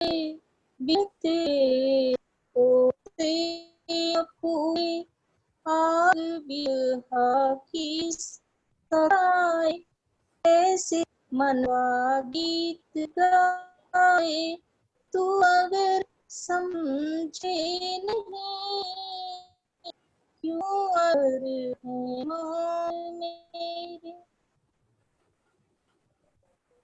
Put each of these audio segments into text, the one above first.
बीते होते पूरे आग बिरहा की सताए, ऐसे मनवा गीत गाए, तू अगर समझे नहीं, क्यों अगर है मान मेरे,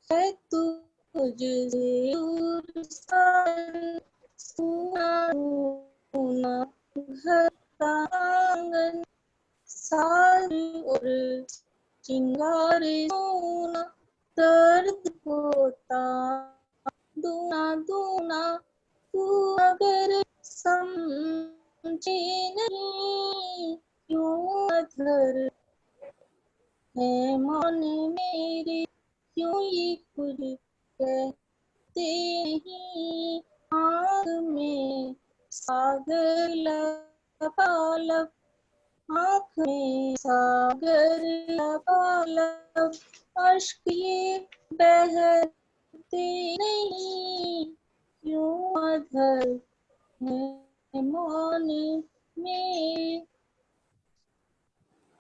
है तुझसे दूर सार, सुना सुना घर का आंगन, सार और चिंगार सोना, दर्द होता दूना दूना, तू अगर समझे नहीं, क्यों अधर है मान मेरे, क्यों ये खुद कहते नहीं, आँख में सागर लबालब, आँख में सागर लबालब, अश्क ये बहते नहीं, क्यों अधर है मान में।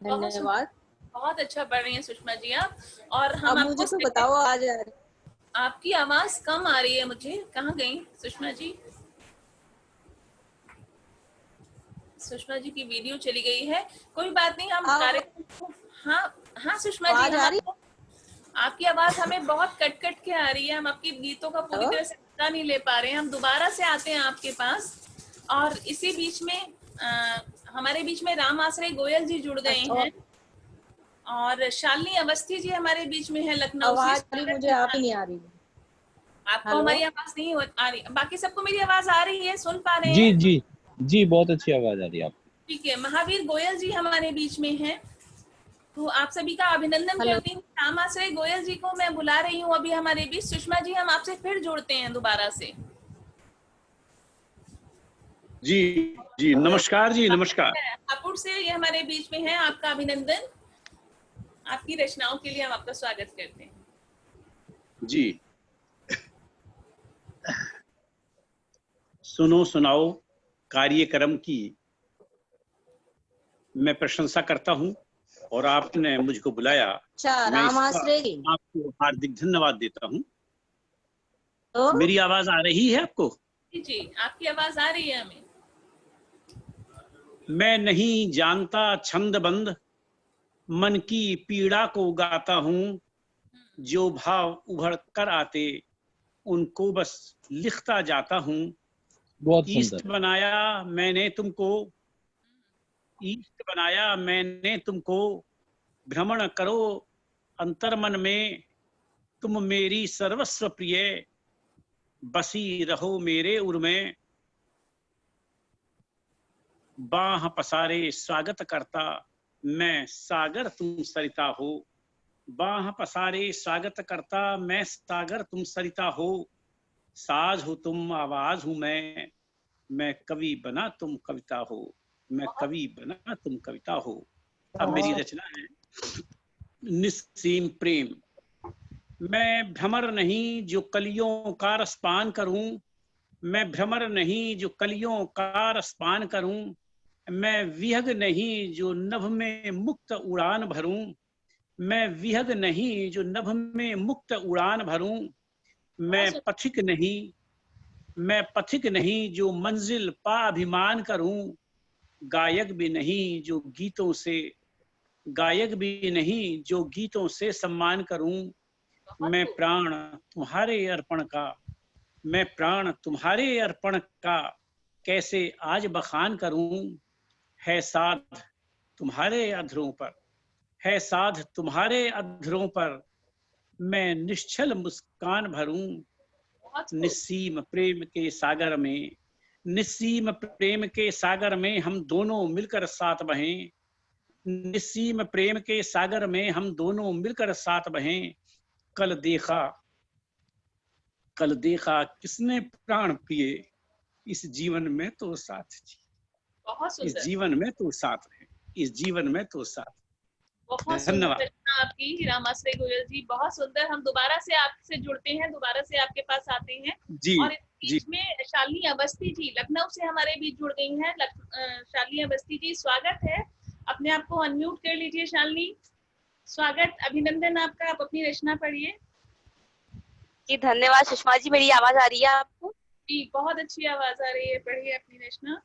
धन्यवाद। बहुत अच्छा पढ़ रही हैं सुषमा जी आप। और हम अब मुझे तो बताओ आज आपकी आवाज कम आ रही है मुझे, कहाँ गई सुषमा जी? सुषमा जी की वीडियो चली गई है, कोई बात नहीं, हम कार्यक्रम को हाँ सुषमा जी, आपकी आवाज हमें बहुत कट कट के आ रही है, हम आपके गीतों का पूरी तरह से पता नहीं ले पा रहे हैं। हम दोबारा से आते हैं आपके पास। और इसी बीच में हमारे बीच में राम आश्रय गोयल जी जुड़ गए हैं और शालिनी अवस्थी जी हमारे बीच में है लखनऊ से। मुझे आप ही नहीं आ रही, आपको हमारी आवाज नहीं आ रही, बाकी सबको मेरी आवाज आ रही है, सुन पा रहे हैं? जी जी जी, बहुत अच्छी आवाज आ रही है आपकी। ठीक है, महावीर गोयल जी हमारे बीच में हैं, तो आप सभी का अभिनंदन करती हूँ। राम आश्रय गोयल जी को मैं बुला रही हूँ अभी हमारे बीच। सुषमा जी, हम आपसे फिर जुड़ते हैं दोबारा से। जी जी, नमस्कार जी, नमस्कार। हापुड़ से ये हमारे बीच में है, आपका अभिनंदन, आपकी रचनाओं के लिए हम आपका स्वागत करते हैं जी। सुनो सुनाओ कार्यक्रम की मैं प्रशंसा करता हूं और आपने मुझको बुलाया, मैं आपको हार्दिक धन्यवाद देता हूं। मेरी आवाज आ रही है आपको? जी, आपकी आवाज आ रही है हमें। मैं नहीं जानता छंद बंद, मन की पीड़ा को गाता हूं, जो भाव उभर कर आते उनको बस लिखता जाता हूं। बहुत ईस्ट बनाया मैंने तुमको, ईस्ट बनाया मैंने तुमको, भ्रमण करो अंतर्मन में, तुम मेरी सर्वस्व प्रिय, बसी रहो मेरे उर में। बाह पसारे स्वागत करता मैं सागर तुम सरिता हो, बाह पसारे स्वागत करता मैं सागर तुम सरिता हो, साज हो तुम आवाज हूं मैं कवि बना तुम कविता हो, मैं कवि बना तुम कविता हो। अब मेरी रचना है निस्सीम प्रेम। मैं भ्रमर नहीं जो कलियों का रसपान करूं, मैं भ्रमर नहीं जो कलियों का रसपान करूं, मैं विहग नहीं जो नभ में मुक्त उड़ान भरूं, मैं विहग नहीं जो नभ में मुक्त उड़ान भरूं, मैं पथिक नहीं जो मंजिल पा अभिमान करूं, गायक भी नहीं जो गीतों से सम्मान करूं, मैं प्राण तुम्हारे अर्पण का कैसे आज बखान करूं, है साध तुम्हारे अधरों पर मैं निश्चल मुस्कान भरूं, निस्सीम प्रेम के सागर में हम दोनों मिलकर साथ बहें, निस्सीम प्रेम के सागर में हम दोनों मिलकर साथ बहें। कल देखा किसने प्राण पिए, इस जीवन में तो साथ जी, इस जीवन में तो साथ है, इस जीवन में तो साथ। बहुत सुंदर रचना आपकी रामाश्रय गोयल जी, बहुत सुंदर। हम दोबारा से आपसे जुड़ते हैं, दोबारा से आपके पास आते हैं। जी और इस बीच में शालिनी अवस्थी जी लखनऊ से हमारे बीच जुड़ गई हैं। शालिनी अवस्थी जी, स्वागत है। अपने आप को अनम्यूट कर लीजिए शालिनी। स्वागत, अभिनंदन आपका। आप अपनी रचना पढ़िए। जी धन्यवाद सुषमा जी। मेरी आवाज आ रही है आपको? जी बहुत अच्छी आवाज आ रही है, पढ़िए अपनी रचना।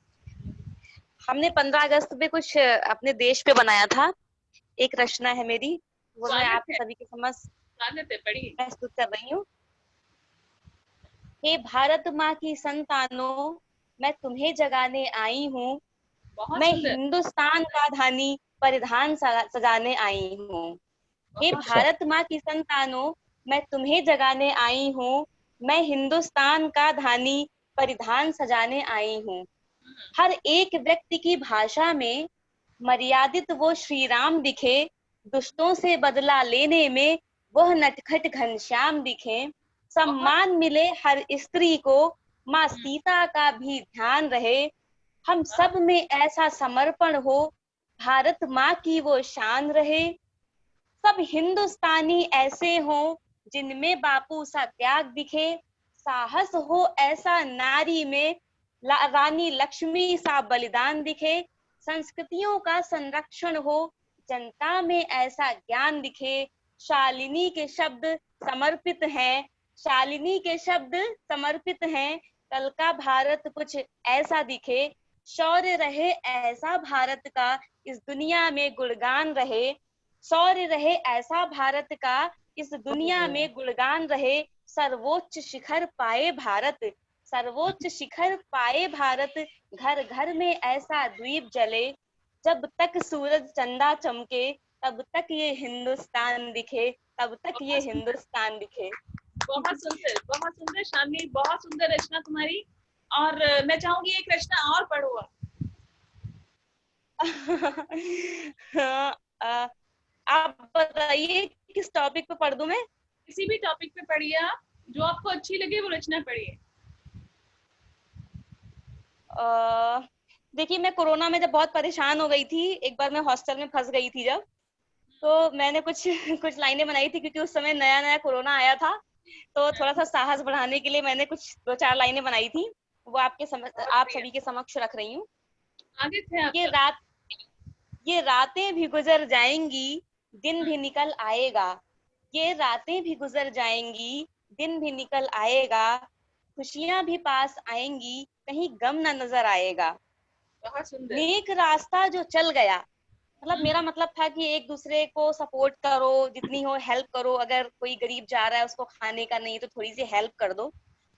हमने 15 अगस्त पे कुछ अपने देश पे बनाया था, एक रचना है मेरी, वो मैं आप सभी के समझ स्वागत है, पढ़िए। प्रस्तुत कर रही हूँ। हे भारत माँ की संतानों, मैं तुम्हें जगाने आई हूँ। मैं हिंदुस्तान का धानी परिधान सजाने आई हूँ। हे भारत माँ की संतानों, मैं तुम्हें जगाने आई हूँ। मैं हिंदुस्तान का धानी परिधान सजाने आई हूँ। हर एक व्यक्ति की भाषा में मर्यादित वो श्री राम दिखे, दुष्टों से बदला लेने में वह नटखट घनश्याम दिखे। सम्मान मिले हर स्त्री को, माँ सीता का भी ध्यान रहे। हम सब में ऐसा समर्पण हो, भारत माँ की वो शान रहे। सब हिंदुस्तानी ऐसे हों जिनमें बापू सा त्याग दिखे। साहस हो ऐसा नारी में, रानी लक्ष्मी सा बलिदान दिखे। संस्कृतियों का संरक्षण हो, जनता में ऐसा ज्ञान दिखे। शालिनी के शब्द समर्पित हैं, शालिनी के शब्द समर्पित हैं। कल का भारत कुछ ऐसा दिखे। शौर्य रहे ऐसा भारत का, इस दुनिया में गुणगान रहे। शौर्य रहे ऐसा भारत का, इस दुनिया में गुणगान रहे। सर्वोच्च शिखर पाए भारत, सर्वोच्च शिखर पाए भारत। घर घर में ऐसा दीप जले, जब तक सूरज चंदा चमके, तब तक ये हिंदुस्तान दिखे, तब तक ये हिंदुस्तान दिखे। बहुत सुंदर शालिनी, बहुत सुंदर रचना तुम्हारी। और मैं चाहूंगी एक रचना और पढ़ो आप। आप बताइए किस टॉपिक पे पढ़ दूं मैं? किसी भी टॉपिक पे पढ़िए आप, जो आपको अच्छी लगे वो रचना पढ़िए। देखिए, मैं कोरोना में जब बहुत परेशान हो गई थी, एक बार मैं हॉस्टल में फंस गई थी जब, तो मैंने कुछ लाइनें बनाई थी, क्योंकि उस समय नया नया कोरोना आया था। तो थोड़ा सा साहस बढ़ाने के लिए मैंने कुछ 2-4 लाइनें बनाई थी, वो आप सभी के समक्ष रख रही हूँ। ये रातें भी गुजर जाएंगी, दिन भी निकल आएगा। ये रातें भी गुजर जाएंगी, दिन भी निकल आएगा। खुशियां भी पास आएंगी, कहीं गम ना नजर आएगा। नेक रास्ता जो चल गया, मतलब मेरा मतलब था कि एक दूसरे को सपोर्ट करो, जितनी हो हेल्प करो। अगर कोई गरीब जा रहा है, उसको खाने का नहीं तो थोड़ी सी हेल्प कर दो।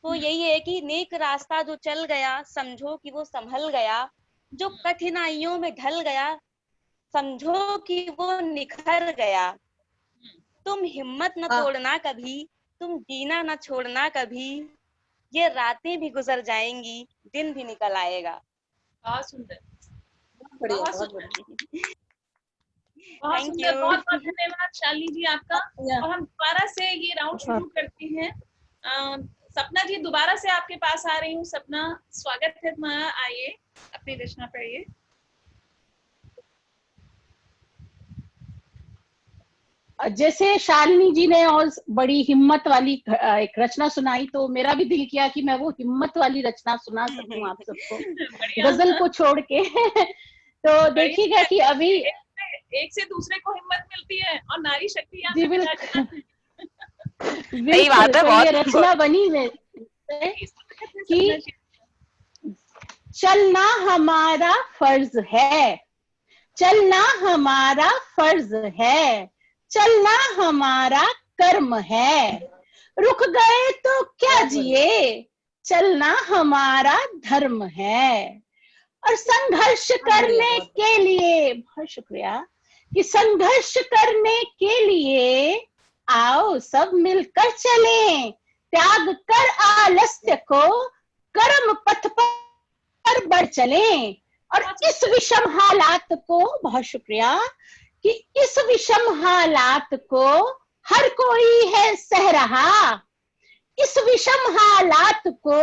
तो यही है कि नेक रास्ता जो चल गया, समझो कि वो संभल गया। जो कठिनाइयों में ढल गया, समझो कि वो निखर गया। तुम हिम्मत न तोड़ना कभी, तुम जीना न छोड़ना कभी। ये रातें भी गुजर जाएंगी, दिन भी निकल आएगा। बहुत सुंदर, बहुत सुंदर। बहुत बहुत धन्यवाद शालिनी जी आपका। और हम दोबारा से ये राउंड शुरू करते हैं। सपना जी, दोबारा से आपके पास आ रही हूँ। सपना, स्वागत है तुम्हारा, आइए अपनी रचना पढ़िए। जैसे शालिनी जी ने और बड़ी हिम्मत वाली एक रचना सुनाई, तो मेरा भी दिल किया कि मैं वो हिम्मत वाली रचना सुना सकूं आप सबको, गजल को छोड़ के। तो देखिएगा कि अभी एक से दूसरे को हिम्मत मिलती है और नारी शक्ति जी बिल्कुल सही बात है। ये रचना बनी है कि चलना हमारा फर्ज है, चलना हमारा फर्ज है, चलना हमारा कर्म है। रुक गए तो क्या जिए, चलना हमारा धर्म है। और संघर्ष करने के लिए, बहुत शुक्रिया, कि संघर्ष करने के लिए आओ सब मिलकर चलें। त्याग कर आलस्य को, कर्म पथ पर बढ़ चलें। और इस विषम हालात को, बहुत शुक्रिया, कि इस विषम हालात को हर कोई है सह रहा। इस विषम हालात को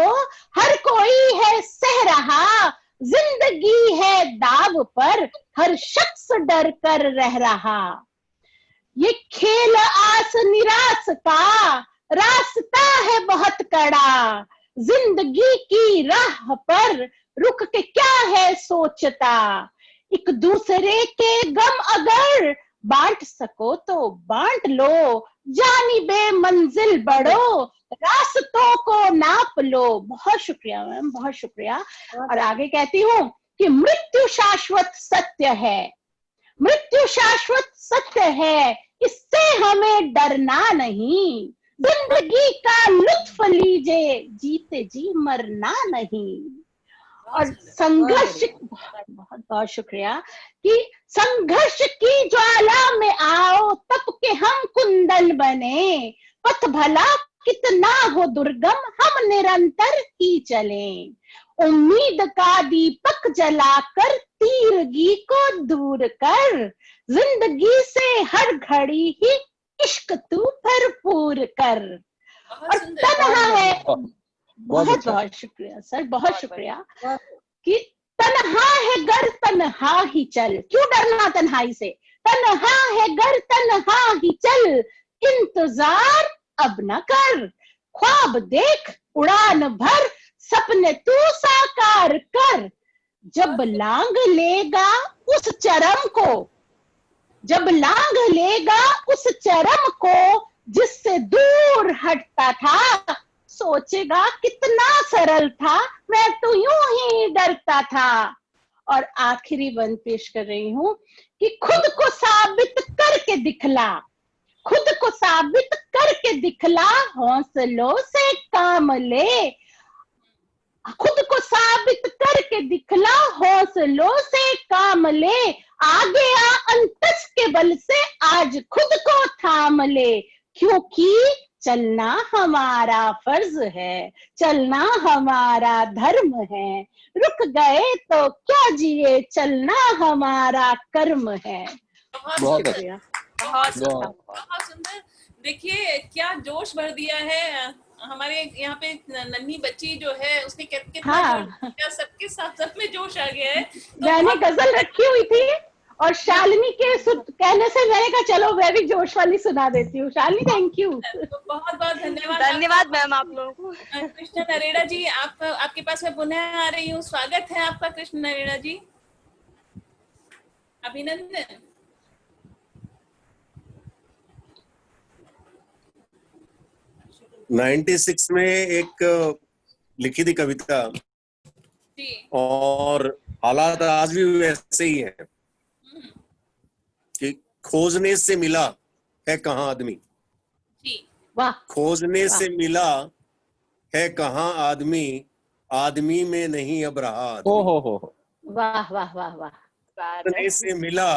हर कोई है सह रहा। जिंदगी है दाव पर, हर शख्स डर कर रह रहा। ये खेल आस निराश का रास्ता है बहुत कड़ा, जिंदगी की राह पर रुक के क्या है सोचता, एक दूसरे के गम अगर बांट सको तो बांट लो, जानी बे मंजिल बढ़ो, रास्तों को नाप लो। बहुत शुक्रिया मैम, बहुत शुक्रिया। और आगे कहती हूँ कि मृत्यु शाश्वत सत्य है, मृत्यु शाश्वत सत्य है, इससे हमें डरना नहीं, जिंदगी का लुत्फ लीजिए, जीते जी मरना नहीं। और संघर्ष, बहुत बहुत शुक्रिया, कि संघर्ष की ज्वाला में आओ तप के हम कुंदन बने, पथ भला कितना हो दुर्गम हम निरंतर ही चलें, उम्मीद का दीपक जलाकर तीरगी को दूर कर, जिंदगी से हर घड़ी ही इश्क तू भरपूर कर। और तन्हा है, बहुत बहुत शुक्रिया सर, बहुत शुक्रिया, कि तन्हा है गर तन्हा ही चल, क्यों डरना तन्हाई से, तन्हा है गर तन्हा ही चल, इंतजार अब न कर, ख्वाब देख उड़ान भर, सपने तू साकार कर, जब लांग लेगा उस चरम को, जब लांग लेगा उस चरम को जिससे दूर हटता था, सोचेगा कितना सरल था, मैं तो यूं ही डरता था। और आखिरी बंद पेश कर रही हूं कि खुद को साबित करके दिखला, खुद को साबित करके दिखला, हौसलों से काम ले, खुद को साबित करके दिखला, हौसलों से काम ले, आगे आ अंतस के बल से आज खुद को थाम ले, क्योंकि चलना हमारा फर्ज है, चलना हमारा धर्म है, रुक गए तो क्या जिए, चलना हमारा कर्म है। बहुत शुक्रिया, बहुत सुंदर। देखिए क्या जोश भर दिया है हमारे यहाँ पे नन्ही बच्ची जो है, उसने कितना हाँ, सबके साथ सब में जोश आ गया है। तो मैंने गजल रखी हुई थी और शालिनी के कहने से मैंने कहा चलो मैं भी जोश वाली सुना देती हूँ। Shalini thank you. तो बहुत बहुत धन्यवाद, धन्यवाद मैम आप लोगों को। कृष्ण नरेड़ा जी, आपके पास मैं पुनः आ रही हूँ, स्वागत है आपका कृष्ण नरेड़ा जी, अभिनंदन। '96 में एक लिखी थी कविता और हालात आज भी वैसे ही है कि खोजने से मिला है कहाँ आदमी, वाह, खोजने से मिला है कहाँ आदमी, आदमी में नहीं अब रहा आदमी। हो वाह वाह वाह वाह, खोजने से मिला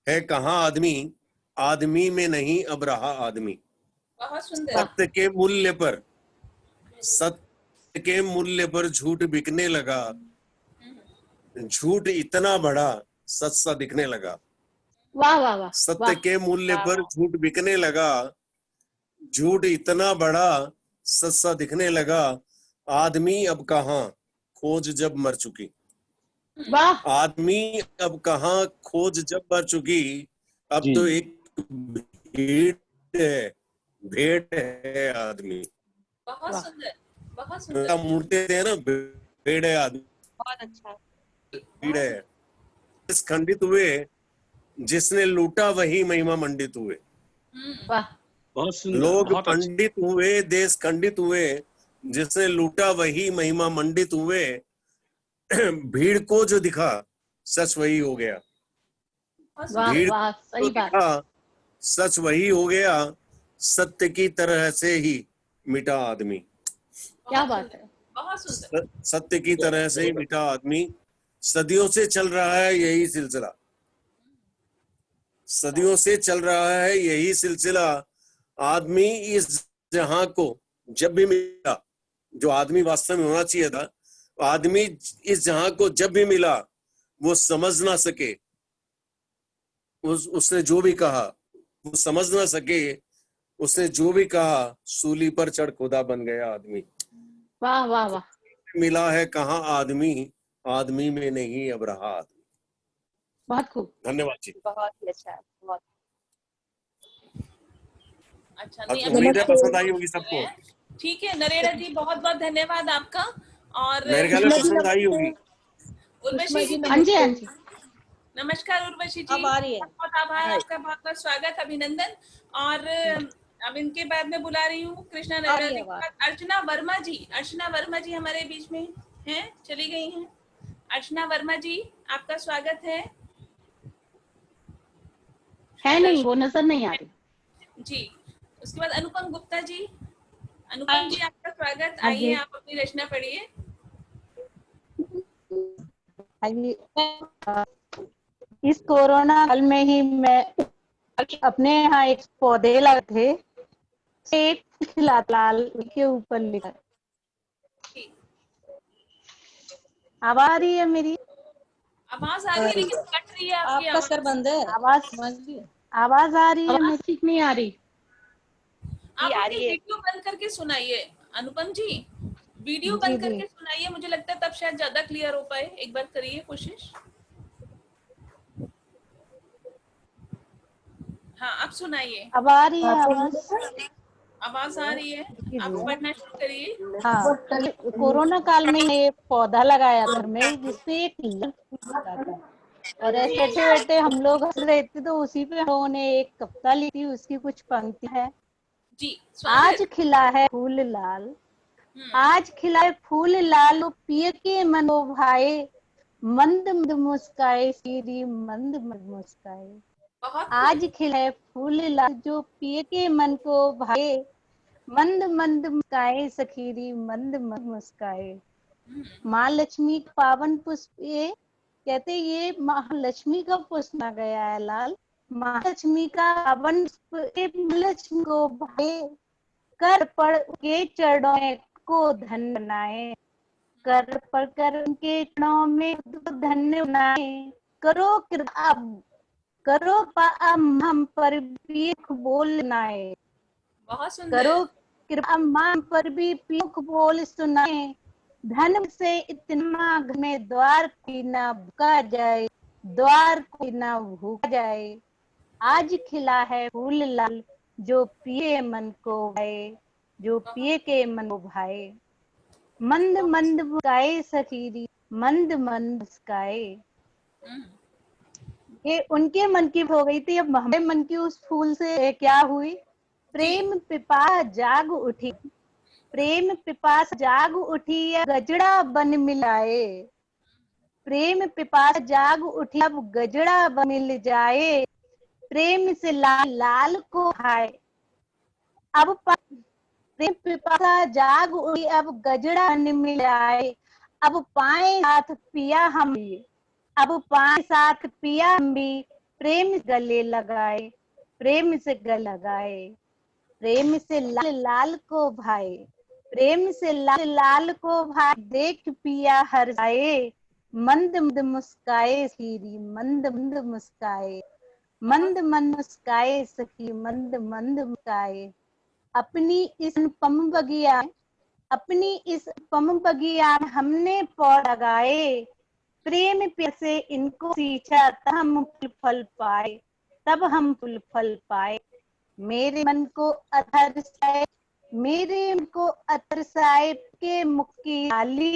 है कहाँ आदमी, आदमी में नहीं अब रहा आदमी। सत्य के मूल्य पर, सत्य के मूल्य पर झूठ बिकने लगा, झूठ इतना बड़ा सच सा दिखने लगा। वाह वाह वाह, सत्य के मूल्य पर झूठ बिकने लगा, झूठ इतना बड़ा सच सा दिखने लगा, आदमी अब कहाँ खोज जब मर चुकी, वाह, आदमी अब कहाँ खोज जब मर चुकी, अब जी। तो एक भीड़ है, भेड़ है आदमी। बहुत सुंदर, बहुत सुंदर। मूर्ति थे ना, भेड़ है आदमी, बहुत अच्छा, भीड़ है। इस खंडित हुए जिसने लूटा वही महिमा मंडित हुए, वाह, बहुत सुंदर, लोग बहुत अच्छा। पंडित हुए, देश खंडित हुए, जिसने लूटा वही महिमा मंडित हुए, भीड़ को जो दिखा सच वही हो गया, वाह भीड़ वाह, को सही बात, दिखा सच वही हो गया, सत्य की तरह से ही मिटा आदमी, क्या बात है, बहुत सुंदर। सत्य की तरह से ही मिटा आदमी। सदियों से चल रहा है यही सिलसिला, सदियों से चल रहा है यही सिलसिला, आदमी इस जहां को जब भी मिला, जो आदमी वास्तव में होना चाहिए था, आदमी इस जहां को जब भी मिला वो समझ ना सके, उसने जो भी कहा वो समझ ना सके, उसने जो भी कहा सूली पर चढ़ खुदा बन गया आदमी। वाह वाह वाह, मिला है कहाँ आदमी, आदमी में नहीं अब रहा आदमी। बहुत खूब, धन्यवाद जी। बहुत ही अच्छा, बहुत अच्छा अब नहीं, उम्मीद है पसंद आई होगी सबको। ठीक है नरेरा जी, बहुत बहुत धन्यवाद आपका। और मेरे ख्याल में पसंद आई होगी। उर्वशी जी, हाँ जी हाँ जी, नमस्कार उर्वशी जी, अब आ रही है। बहुत बहुत आभार आपका, बहुत बहुत स्वागत, अभिनंदन। और अब इनके बाद में बुला रही हूँ कृष्णा नरेरा जी के बाद अर्चना वर्मा जी। अर्चना वर्मा जी हमारे बीच में हैं, चली गई हैं। अर्चना वर्मा जी आपका स्वागत है। नहीं वो नजर नहीं आ रही जी। उसके बाद अनुपम गुप्ता जी। अनुपम जी आपका स्वागत, आइए आप अपनी रचना पढ़िए। इस कोरोना काल में ही मैं अपने यहाँ एक पौधे लगे थे, एक लाल के ऊपर लिखा। आवाज आ रही है मेरी? आवाज आ रही है लेकिन कट रही है आपकी आपका सर बंद है। आवाज आ रही है, मेरी ठीक नहीं आ रही। आप अपनी वीडियो बंद करके सुनाइए अनुपम जी, वीडियो बंद करके सुनाइए, मुझे लगता है तब शायद ज्यादा क्लियर हो पाए। एक बार करिए कोशिश। हाँ अब सुनाइए। अब आ रही है आवाज? आवाज आ रही है, आप पढ़ना शुरू करिए। हाँ, कोरोना काल में ये पौधा लगाया घर में, जिससे एक और ऐसे बैठे बैठे हम लोग हंस रहे थे, तो उसी पे हम लोगों ने एक कविता लिखी, उसकी कुछ पंक्ति है जी। आज खिला है फूल लाल, आज खिलाए फूल लाल, पिय के मनो भाए, मंद मंद मुस्काए श्री मंद मंद मुस्काए। आज खिलाए फूल लाल, जो पिय के मन को भाए, मंद मंद मुस्काए सखीरी मंद मंद मुस्काए। माँ लक्ष्मी का पावन पुष्प, ये कहते ये महालक्ष्मी का पुष्प ना गया है लाल। महालक्ष्मी का पावन पुष्प लक्ष्मी को भाए, कर पड़ के चरणों में को धन बनाए, कर पड़ कर उनके चरणों में धन्य बनाए। करो कृपा, करो हम पर भी बोलनाए, बहुत सुंदर। करो कृपा मां पर भी पीख बोल सुनाए। धन से इतना घर में द्वार कोई ना भूखा जाए, द्वार कोई ना भूखा जाए। आज खिला है फूल लाल, जो पिए मन को भाए, जो पिए के मन को भाए। मंद मंद मुस्काए सखीरी मंद मंद मुस्काए। ये उनके मन की हो गई थी, अब हमारे मन की उस फूल से क्या हुई? प्रेम पिपास जाग उठी, प्रेम पिपास जाग उठी, गजड़ा बन मिलाए। प्रेम पिपास जाग उठी, अब गजड़ा बन मिल जाए। प्रेम से लाल लाल को हाय, अब प्रेम पिपासा जाग उठी, अब गजड़ा बन मिल आए। अब पाए साथ पिया हम भी, अब पाए साथ पिया हम भी, प्रेम गले लगाए, प्रेम से गले लगाए। प्रेम से लाल लाल को भाई, प्रेम से लाल लाल को भाई, देख पिया हर जाए। मंद मंद मुस्काए सीरी मंद मंद मुस्काए, मंद मंद मुस्काए सखी मंद मंद मुस्काए। अपनी इस पम बगिया, अपनी इस पम बगिया हमने पौध लगाए। प्रेम से इनको सींचा तब हम फल पाए, तब हम फल पाए। मेरे मन को अतरसाए, मेरे मन को अतरसाए के मुख की लाली,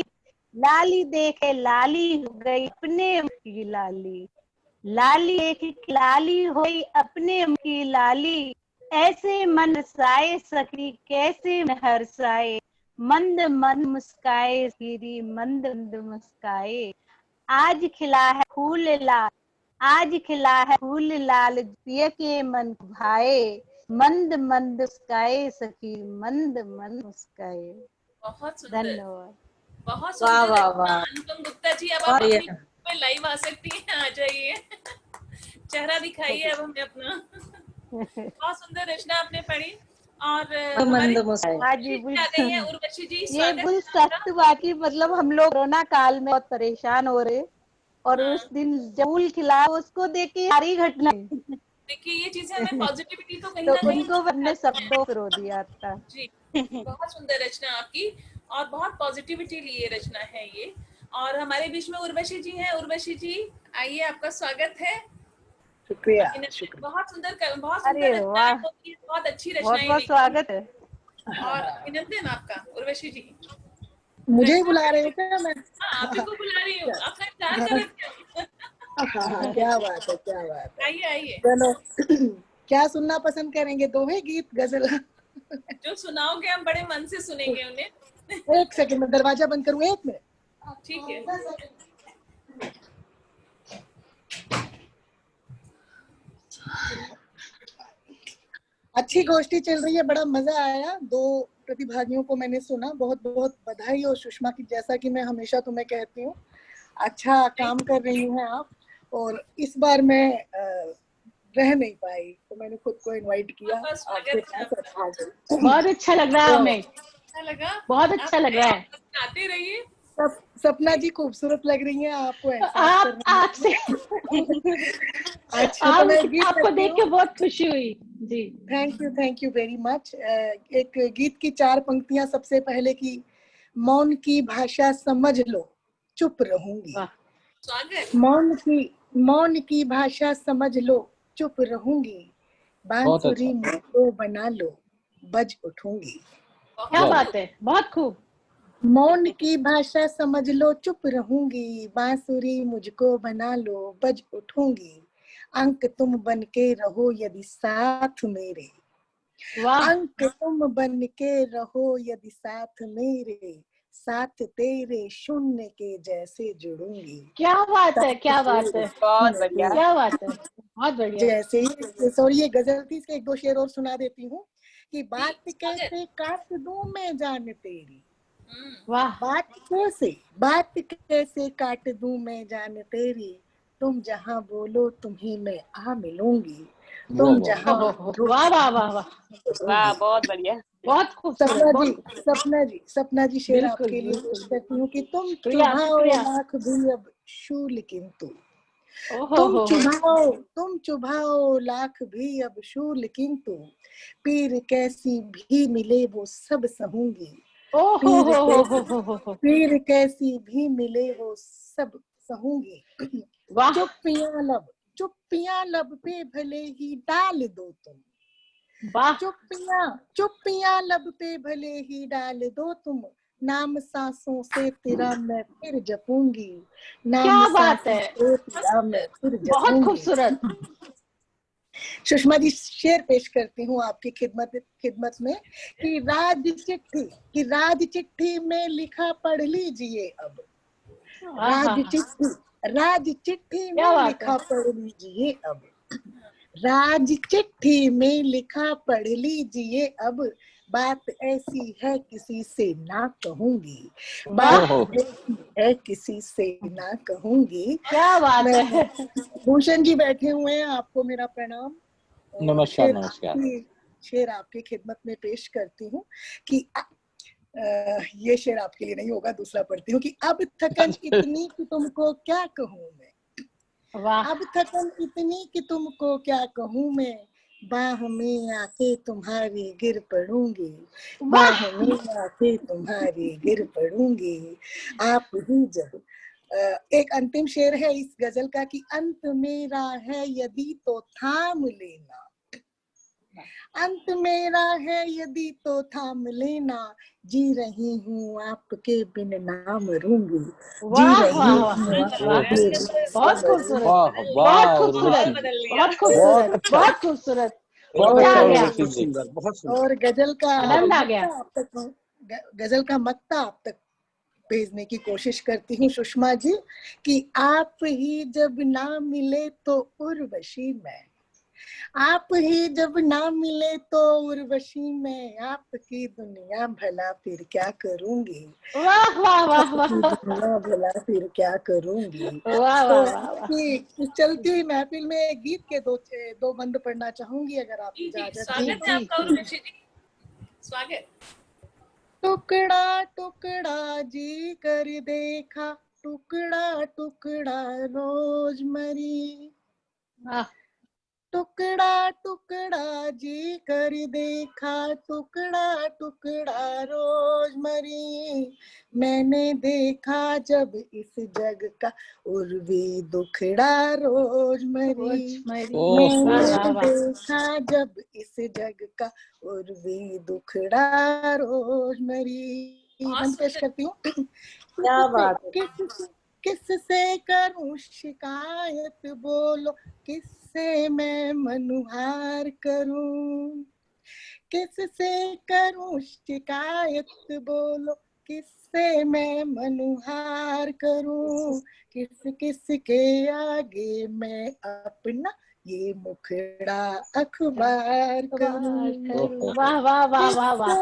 लाली देखे लाली हो गई अपने मुख की लाली। लाली देख लाली हो गई अपने मुख की लाली। ऐसे मन हरसाए सखी कैसे हरसाए, मंद मंद मुस्काए सीरी मंद मंद मुस्काए। आज खिला है फूल लाल, आज खिला है फूल लाल, पिय के मन भाए। मंद मंद मुस्काए सखी मंद मंद मुस्काए। बहुत सुंदर, धन्यवाद। बहुत सुंदर। वाह वाह। अनुपम गुप्ता जी अब आप अपनी पे लाइव आ सकती हैं, आ जाइए, चेहरा दिखाइए अब हमें अपना। बहुत सुंदर रचना आपने पढ़ी। और हमारी आ गई है उर्वशी जी। ये बिल्कुल सख्त बाकी, मतलब हम लोग कोरोना काल में बहुत परेशान हो रहे, और उस दिन जमूल खिला उसको देख के सारी घटना, देखिए ये चीजें हमें पॉजिटिविटी तो कहीं तो ना कहीं उनको हमने शब्दों को रो दिया था। जी, बहुत सुंदर रचना आपकी, और बहुत पॉजिटिविटी लिए रचना है ये। और हमारे बीच में उर्वशी जी हैं। उर्वशी जी आइए, आपका स्वागत है। शुक्रिया बहुत सुंदर बहुत अरे सुंदर वाह, बहुत अच्छी बहुत रचनाएं बहुत लिखी। स्वागत है। और अभिनंदन आपका उर्वशी जी। मुझे ही बुला रहे हो क्या? मैं हाँ, आप ही को बुला रही हूँ, आपका इंतजार कर रही हूँ। हाँ, क्या बात है, क्या बात है। आइए आइए, चलो क्या सुनना पसंद करेंगे? दोहे, गीत, गजल? जो सुनाओगे हम बड़े मन से सुनेंगे उन्हें। एक सेकंड में दरवाजा बंद करूँ, 1 मिनट। ठीक है। अच्छी गोष्ठी चल रही है, बड़ा मजा आया। 2 प्रतिभागियों को मैंने सुना, बहुत बहुत बधाई। और सुषमा की, जैसा कि मैं हमेशा तुम्हें कहती हूँ, अच्छा काम कर रही हैं आप। और इस बार मैं रह नहीं पाई तो मैंने खुद को इनवाइट किया आपके पास। बहुत अच्छा लग रहा है हमें, अच्छा लगा, बहुत अच्छा लग रहा है। आते रहिए। सपना जी खूबसूरत लग रही हैं, आपको आप आपसे अच्छा, तो मैं गीत आपको देख के बहुत खुशी हुई जी। Thank you very much. एक गीत की 4 पंक्तियां सबसे पहले की। मौन की भाषा समझ लो, चुप रहूंगी। स्वागत। मौन की भाषा समझ लो, चुप रहूंगी। बांसुरी मुझको बना लो, बज उठूंगी। क्या बात है, बहुत खूब। मौन की भाषा समझ लो, चुप रहूंगी। बांसुरी मुझको बना लो, बज उठूंगी। अंक तुम बन के रहो यदि साथ मेरे। अंक तुम बन के रहो यदि साथ मेरे। साथ तेरे शून्य के जैसे जुड़ूंगी। क्या बात है, क्या बात है, बहुत बढ़िया, क्या बात है, बहुत बढ़िया। जैसे ही, सॉरी ये गजल थी, इसके 1-2 शेर और सुना देती हूँ कि बात कैसे काट दूं मैं जान तेरी। वाह। बात कैसे काट दूं मैं जान तेरी। तुम जहाँ बोलो तुम्हीं में आ मिलूंगी। तुम जहाँ वाह वाह वाह वाह, बहुत बढ़िया, बहुत खूबसूरत। सपना जी शेर आपके लिए पेश करती हूँ कि तुम चुभाओ लाख भी अब शूल किंतु। तुम चुभाओ लाख भी अब शूल किंतु। पीर कैसी भी मिले वो सब सहूंगी। पीर कैसी भी मिले वो सब सहूंगी। चुप्पियां लब पे भले ही डाल दो तुम। चुप्पियां लब पे भले ही डाल दो तुम। नाम सांसों से तेरा मैं फिर जपूंगी। क्या बात है, तेरा मैं फिर जपूंगी। बहुत खूबसूरत। सुषमा जी शेर पेश करती हूँ आपकी खिदमत में कि राज चिट्ठी में लिखा पढ़ लीजिए अब। राज चिट्ठी में लिखा पढ़ लीजिए अब। राज चिट्ठी में लिखा पढ़ लीजिए अब। बात ऐसी है किसी से ना कहूंगी। बात ऐसी है किसी से ना कहूंगी। क्या बात है। भूषण जी बैठे हुए हैं, आपको मेरा प्रणाम। नमस्कार नमस्कार। शेर आपकी खिदमत में पेश करती हूँ कि ये शेर आपके लिए नहीं होगा, दूसरा पढ़ती हूँ कि अब थकन इतनी कि तुमको क्या कहूँ मैं। अब थकन इतनी कि तुमको क्या कहूँ मैं। बाह में आके तुम्हारी गिर पड़ूंगी। बाह में आके तुम्हारी गिर पड़ूंगी। आप ही जब एक अंतिम शेर है इस गजल का कि अंत मेरा है यदि तो थाम लेना। अंत मेरा है यदि तो थाम लेना। जी रही हूँ आपके बिन ना मरूंगी। जी रही हूँ बहुत खूबसूरत, बहुत खूबसूरत, बहुत खूबसूरत, बहुत खूबसूरत। और गजल का आनंद आ गया। गजल का मक्ता आप तक भेजने की कोशिश करती हूँ सुषमा जी कि आप ही जब ना मिले तो उर्वशी में। आप ही जब ना मिले तो उर्वशी में। आपकी दुनिया भला फिर क्या करूंगी। वाह वाह वाह वाह, दुनिया भला फिर क्या करूंगी। वाह वाह वाह। चलती हुई महफिल में गीत के दो बंद पढ़ना चाहूंगी अगर आप इजाजत। स्वागत है आपका उर्वशी जी, स्वागत। टुकड़ा टुकड़ा जी कर देखा, टुकड़ा टुकड़ा रोज मरी। टुकड़ा टुकड़ा जी कर देखा, टुकड़ा टुकड़ा रोजमरी। मैंने देखा जब इस जग का उर्वी दुखड़ा रोजमरी। मैंने देखा जब इस जग का उर्वी दुखड़ा रोजमरी। हम पेश करती हूँ। क्या बात है। किससे करूं शिकायत बोलो, किससे मैं मनुहार करूं। किससे करूं शिकायत बोलो, किससे मैं मनुहार करूं। किस किस के आगे मैं अपना ये मुखड़ा अखबार करूं। वाह वाह वाह वाह वाह।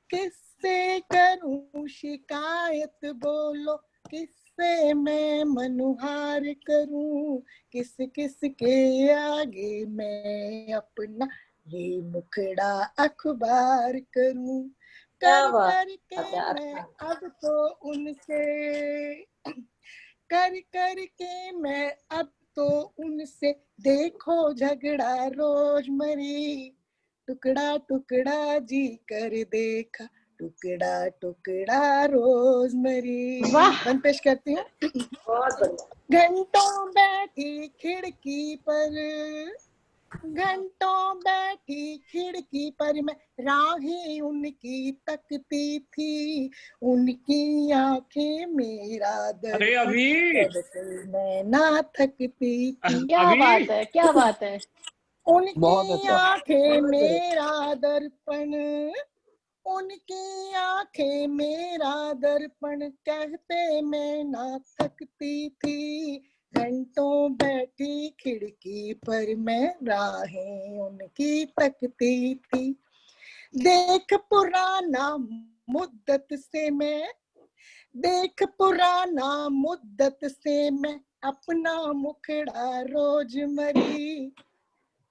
किससे करूं शिकायत बोलो, किससे मैं मनुहार करूं। किस किस के आगे मैं अपना ये मुखड़ा अखबार करूं। कर कर के मैं अब तो उनसे, कर कर के मैं अब तो उनसे देखो झगड़ा रोजमरी। टुकड़ा टुकड़ा जी कर देखा, टुकड़ा टुकड़ा रोजमरी। वाह। पेश करती हूँ। घंटों बैठी खिड़की पर, घंटों बैठी खिड़की पर मैं राहें उनकी तकती थी। उनकी आंखें मेरा दर्पण, मैं ना थकती थी। क्या बात है, क्या बात है। उनकी आंखें मेरा दर्पण, उनकी आंखें मेरा दर्पण, कहते मैं ना थकती थी। घंटों बैठी खिड़की पर मैं राहें उनकी तकती थी। देख पुराना मुद्दत से मैं, देख पुराना मुद्दत से मैं अपना मुखड़ा रोजमरी।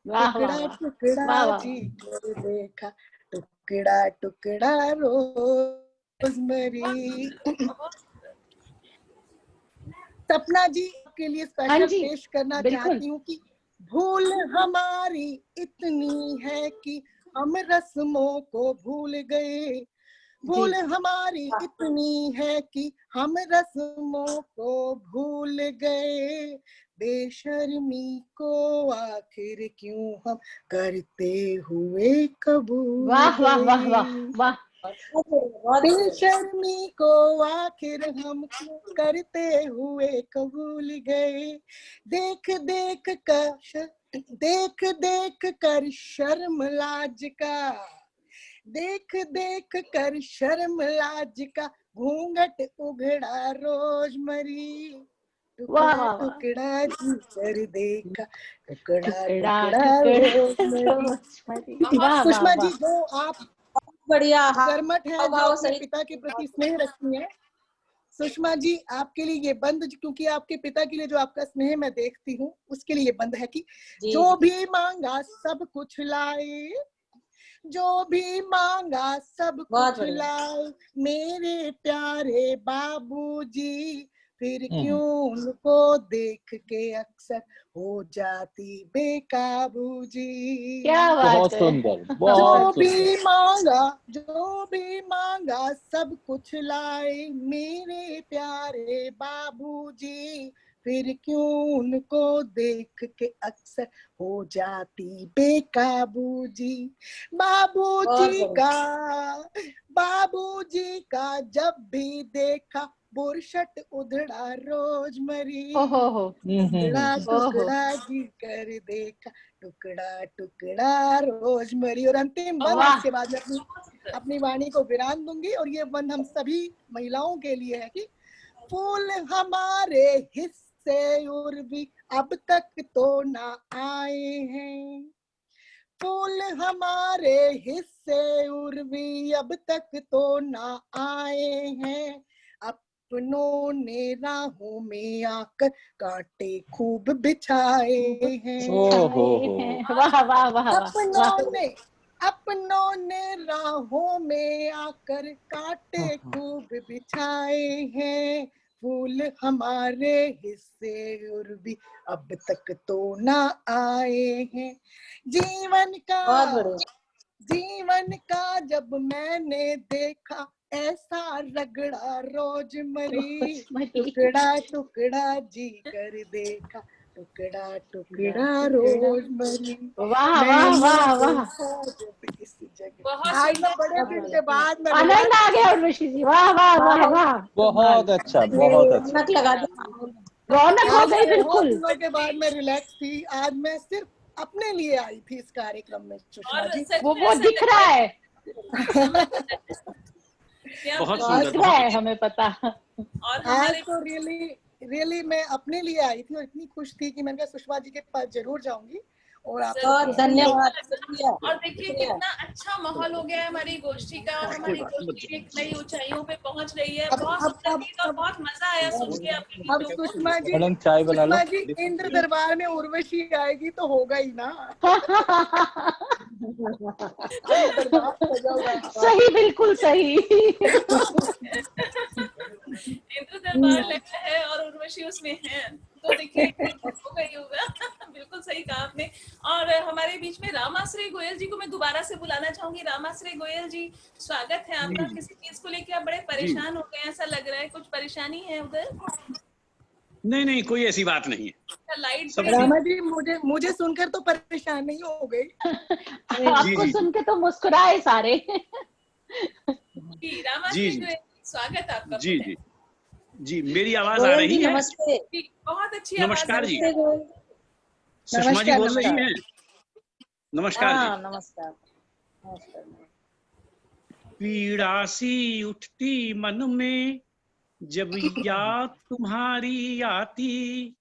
टुकड़ा टुकड़ा जी कर देखा, टुकड़ा टुकड़ा रोजमरी। सपना जी के लिए स्पेशल पेश करना चाहती हूँ कि भूल हमारी इतनी है कि हम रस्मों को भूल गए। भूल हमारी इतनी है कि हम रस्मों को भूल गए। बेशर्मी को आखिर क्यों हम करते हुए कबूल। वाह वाह वाह वाह वाह। बेशर्मी को आखिर हम करते हुए कबूल गए। देख देख कर, देख देख कर शर्म लाज का, देख देख कर शर्म लाज का घूंघट उघड़ा रोजमरी। टुकड़ा टुकड़ा जी कर देखा, टुकड़ा टुकड़ा रोजमरी। सुषमा जी, जो आप बढ़िया कर्मठ है, जो अपने पिता के प्रति स्नेह रखती हैं, सुषमा जी आपके लिए ये बंद, क्योंकि आपके पिता के लिए जो आपका स्नेह मैं देखती हूँ, उसके लिए ये बंद है कि जो भी मांगा सब कुछ लाए, जो भी मांगा सब कुछ लाए मेरे प्यारे बाबूजी। फिर क्यों उनको देख के अक्सर हो जाती बेकाबू जी। क्या बात है। बहुत सुंदर, जो भी मांगा, जो भी मांगा सब कुछ लाए मेरे प्यारे बाबूजी। फिर क्यों उनको देख के अक्सर हो जाती बेकाबू जी। बाबूजी का, बाबूजी का जब भी देखा बुरशट उधड़ा रोजमरी। टुकड़ा टुकड़ा जी कर देखा, टुकड़ा टुकड़ा रोजमरी। और अंतिम बंद, इसके बाद मैं अपनी वाणी को विराम दूंगी। और ये बंद हम सभी महिलाओं के लिए है कि फूल हमारे हिस्से उर्वी अब तक तो ना आए हैं। फूल हमारे हिस्से उर्वी अब तक तो ना आए हैं। अपनों ने राहों में आकर कांटे खूब बिछाए हैं। वाह वाह वाह। अपनों ने राहों में आकर कांटे खूब बिछाए हैं। फूल हमारे हिस्से और भी अब तक तो ना आए हैं। जीवन का जब मैंने देखा ऐसा रगड़ा रोजमरी, टुकड़ा टुकड़ा जी कर देखा, टुकड़ा टुकड़ा रोजमरी। वाह वाह वाह वाह, इस जगह आज मैं बड़े दिन के बाद में आनंद आ गया उर्वशी जी, वाह वाह वाह वाह, बहुत अच्छा, बहुत अच्छा। रौनक हो गई बिल्कुल। दिनों के बाद मैं रिलैक्स थी। आज मैं सिर्फ अपने लिए आई थी इस कार्यक्रम में सुषमा जी। वो दिख रहा है, बहुत दिख रहा है, हमें पता। और आज तो रियली मैं अपने लिए आई थी और इतनी खुश थी कि मैंने कहा सुषमा जी के पास जरूर जाऊंगी। और आप धन्यवाद। और देखिए कितना अच्छा माहौल हो गया है हमारी गोष्ठी का, और हमारी गोष्ठी एक नई ऊंचाइयों पे पहुंच रही है। बहुत सुंदर गीत और बहुत मजा आया सुन के आपके अब गीतों को। सुषमा जी इंद्र दरबार में उर्वशी आएगी तो होगा ही ना। सही, बिल्कुल सही। इंद्र दरबार लगा है और उर्वशी उसमें है, तो देखिए होगा ही होगा। बिल्कुल सही कहा आपने। और हमारे बीच में रामाश्री गोयल जी को मैं दोबारा से बुलाना चाहूंगी। रामाश्री गोयल जी, स्वागत है आपका। किसी चीज को लेकर आप बड़े परेशान हो गए, ऐसा लग रहा है, कुछ परेशानी है उधर? नहीं, कोई ऐसी बात नहीं है। लाइट रामा जी मुझे सुनकर तो परेशान नहीं हो गई। आपको सुन के तो मुस्कुराए सारे। जी रामाश्री गोयल, स्वागत आपका। जी मेरी आवाज आ रही है? नमस्ते। बहुत अच्छी नमस्कार जी। नमस्कार। सुषमा जी बोल रही हैं? नमस्कार जी। नमस्कार। पीड़ा सी उठती मन में जब याद तुम्हारी आती,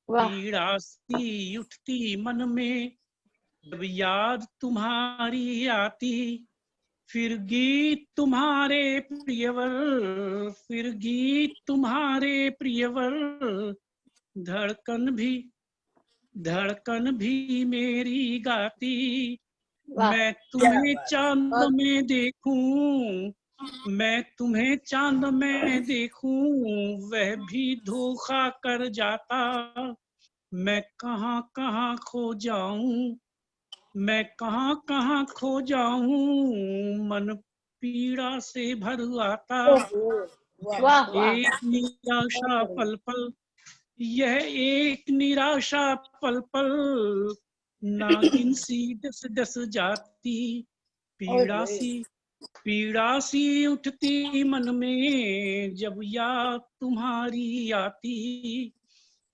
पीड़ा सी उठती मन में जब याद तुम्हारी आती, फिर गीत तुम्हारे प्रियवर, फिर गीत तुम्हारे प्रियवर, धड़कन भी मेरी गाती। मैं तुम्हें चांद में देखूं, मैं तुम्हें चांद में देखूं, वह भी धोखा कर जाता। मैं कहाँ कहाँ खो जाऊं, मैं कहाँ कहाँ खो जाऊं, मन पीड़ा से भर आता। एक निराशा पल पल, यह एक निराशा पल पल, नागिन सी डस डस जाती। पीड़ा सी उठती मन में जब याद तुम्हारी आती,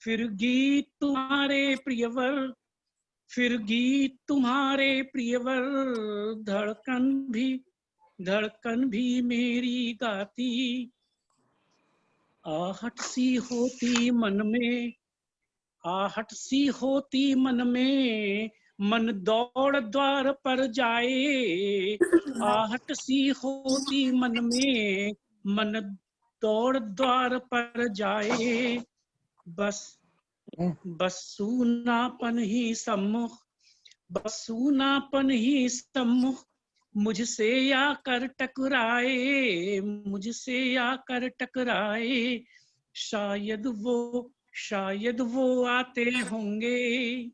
फिर गीत तुम्हारे प्रियवर, फिर गीत तुम्हारे प्रियवर, धड़कन भी मेरी गाती। आहट सी होती मन में, आहट सी होती मन में, मन दौड़ द्वार पर जाए। आहट सी होती मन में, मन दौड़ द्वार पर जाए। बस सूनापन ही सम्मुख, बस सूनापन ही सम्मुख, मुझसे आकर टकराए, मुझसे आकर टकराए। शायद वो आते होंगे,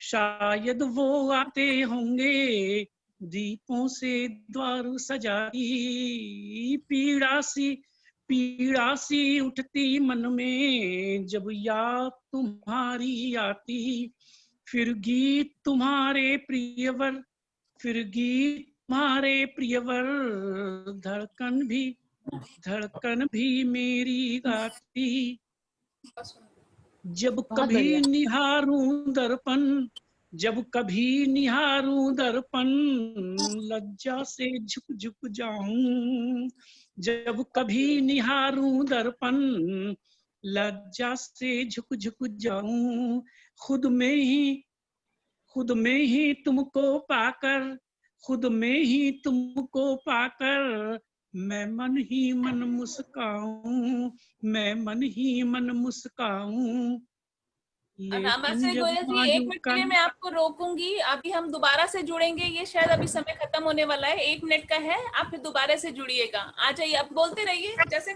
शायद वो आते होंगे, दीपों से द्वार सजाई। पीड़ा सी उठती मन में जब याद तुम्हारी आती, फिर गीत तुम्हारे प्रियवर, फिर गीत तुम्हारे प्रियवर, धड़कन भी मेरी गाती। जब कभी निहारूं दर्पण, जब कभी निहारूं दर्पण, लज्जा से झुक झुक जाऊं। जब कभी निहारूं दर्पण, लज्जा से झुक झुक जाऊं। खुद में ही तुमको पाकर, खुद में ही तुमको पाकर, मैं मन ही मन मुस्काऊं, मैं मन ही मन मुस्काऊं। रामाश्री गोयल जी, 1 मिनट के लिए मैं आपको रोकूंगी। अभी हम दोबारा से जुड़ेंगे, ये शायद अभी समय खत्म होने वाला है, 1 मिनट का है, आप फिर दोबारा से जुड़िएगा। आ जाइए, आप बोलते रहिए जैसे